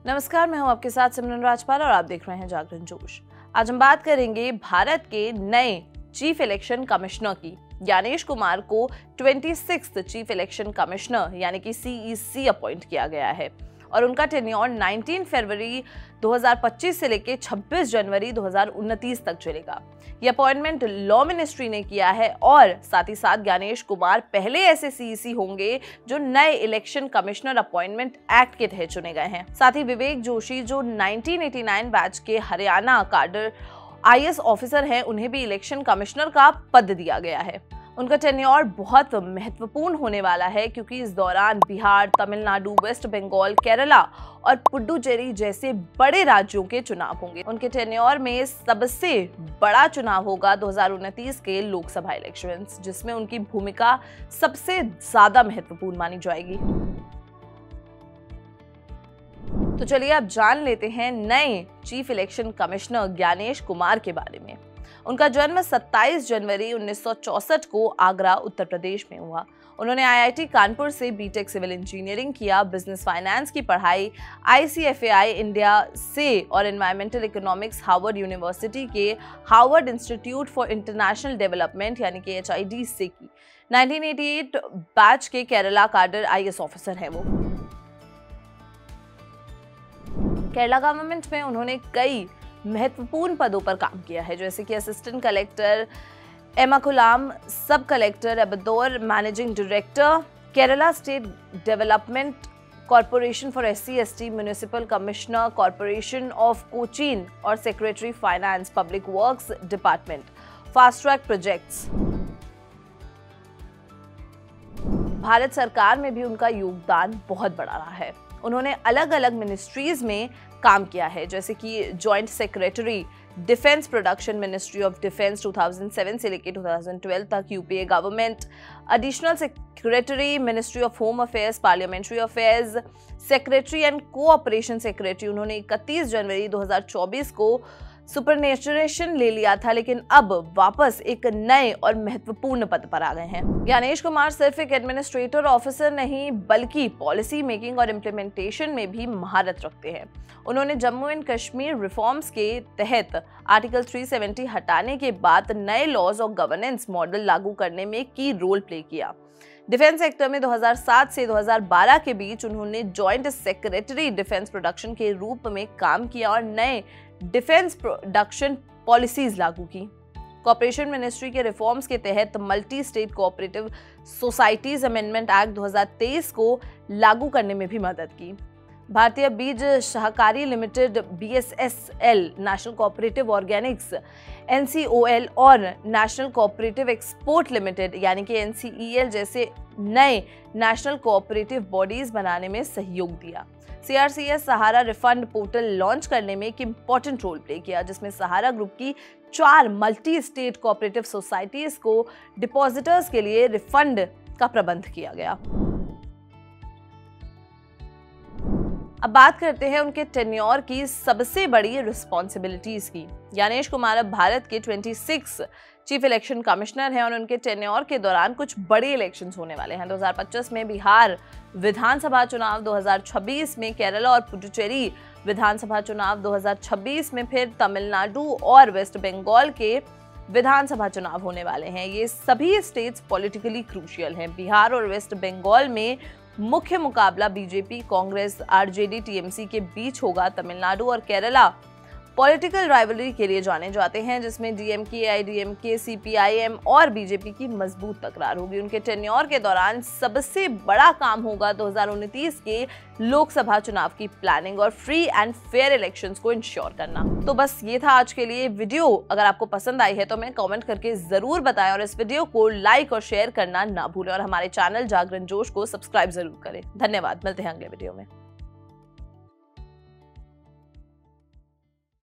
नमस्कार, मैं हूं आपके साथ सिमरन राजपाल और आप देख रहे हैं जागरण जोश। आज हम बात करेंगे भारत के नए चीफ इलेक्शन कमिश्नर की। ज्ञानेश कुमार को 26th चीफ इलेक्शन कमिश्नर यानी कि CEC अपॉइंट किया गया है और उनका टेन्योर 19 फरवरी 2025 से लेकर 26 जनवरी 2029 तक चलेगा। यह अपॉइंटमेंट लॉ मिनिस्ट्री ने किया है और साथ ही साथ ज्ञानेश कुमार पहले ऐसे CEC होंगे जो नए इलेक्शन कमिश्नर अपॉइंटमेंट एक्ट के तहत चुने गए हैं। साथ ही विवेक जोशी जो 1989 बैच के हरियाणा काडर IAS ऑफिसर हैं, उन्हें भी इलेक्शन कमिश्नर का पद दिया गया है। उनका टेन्योर बहुत महत्वपूर्ण होने वाला है क्योंकि इस दौरान बिहार, तमिलनाडु, वेस्ट बंगाल, केरला और पुडुचेरी जैसे बड़े राज्यों के चुनाव होंगे। उनके टेन्योर में सबसे बड़ा चुनाव होगा 2029 के लोकसभा इलेक्शंस, जिसमें उनकी भूमिका सबसे ज्यादा महत्वपूर्ण मानी जाएगी। तो चलिए अब जान लेते हैं नए chief election commissioner Gyanesh Kumar के बारे में। उनका जन्म 27 जनवरी 1964 को आगरा, उत्तर प्रदेश में हुआ। उन्होंने IIT कानपुर से BTech सिविल इंजीनियरिंग किया। बिजनेस फाइनेंस की पढ़ाई ICFAI इंडिया से और एनवायरमेंटल इकोनॉमिक्स हार्वर्ड यूनिवर्सिटी के Harvard institute for international development यानी कि HID से की। 1988 बैच के केरला काडर IAS ऑफिसर हैं वो। केरला गवर्नमेंट में उन्होंने कई महत्वपूर्ण पदों पर काम किया है, जैसे कि assistant collector Ernakulam, sub collector एबदोर, managing director Kerala state development corporation for SC/ST, municipal commissioner corporation of Cochin और secretary finance, public works department, fast track projects. Bharat सरकार में भी उनका योगदान बहुत बड़ा रहा है। उन्होंने अलग अलग मिनिस्ट्रीज में काम किया है, जैसे कि joint secretary defence production, ministry of defence 2007 से लेकर 2012 तक UPA government, additional secretary ministry of home affairs, parliamentary affairs, secretary and cooperation secretary. उन्होंने 31 जनवरी 2024 को सुपरनेचुरेशन ले लिया था, लेकिन अब वापस एक नए और महत्वपूर्ण पद पर आ गए हैं। ज्ञानेश कुमार सिर्फ एक एडमिनिस्ट्रेटर ऑफिसर नहीं बल्कि पॉलिसी मेकिंग और इम्प्लीमेंटेशन में भी महारत रखते हैं। उन्होंने जम्मू एंड कश्मीर रिफॉर्म्स के तहत आर्टिकल 370 हटाने के बाद नए लॉज और गवर्नेंस मॉडल लागू करने में की रोल प्ले किया। डिफेंस सेक्टर में 2007 से 2012 के बीच उन्होंने जॉइंट सेक्रेटरी डिफेंस प्रोडक्शन के रूप में काम किया और नए डिफेंस प्रोडक्शन पॉलिसीज लागू की। कॉर्पोरेशन मिनिस्ट्री के रिफॉर्म्स के तहत multi state cooperative societies amendment act 2023 को लागू करने में भी मदद की। भारतीय बीज सहकारी limited BSSL, national cooperative Organics NCOL और नेशनल कोऑपरेटिव एक्सपोर्ट लिमिटेड यानी कि NCEL जैसे नए नेशनल कोऑपरेटिव बॉडीज बनाने में सहयोग दिया। CRCS सहारा रिफंड पोर्टल लॉन्च करने में एक इम्पोर्टेंट रोल प्ले किया, जिसमें सहारा ग्रुप की 4 मल्टी स्टेट कोऑपरेटिव सोसाइटीज को डिपॉजिटर्स के लिए रिफंड का प्रबंध किया गया। अब बात करते हैं उनके टेन्योर की सबसे बड़ी रिस्पॉन्सिबिलिटीज की। ज्ञानेश कुमार अब भारत के 26 चीफ इलेक्शन कमिश्नर हैं और उनके टेन्योर के दौरान कुछ बड़े इलेक्शंस होने वाले हैं। 2025 में बिहार विधानसभा चुनाव, 2026 में केरला और पुडुचेरी विधानसभा चुनाव, 2026 में फिर तमिलनाडु और वेस्ट बंगाल के विधानसभा चुनाव होने वाले हैं। ये सभी स्टेट्स पॉलिटिकली क्रूशियल हैं। बिहार और वेस्ट बंगाल में मुख्य मुकाबला BJP, कांग्रेस, RJD, TMC के बीच होगा। तमिलनाडु और केरला पॉलिटिकल राइवलरी के लिए जाने जाते हैं, जिसमें DMK, IDMK, CPIM और BJP की मजबूत तकरार होगी। उनके टेन्योर के दौरान सबसे बड़ा काम होगा 2029 के लोकसभा चुनाव की प्लानिंग और फ्री एंड फेयर इलेक्शंस को इंश्योर करना। तो बस ये था आज के लिए वीडियो। अगर आपको पसंद आई है तो हमें कमेंट करके जरूर बताएं और इस वीडियो को लाइक और शेयर करना ना भूलें और हमारे चैनल जागरण जोश को सब्सक्राइब जरूर करें। धन्यवाद, मिलते हैं अगले वीडियो में।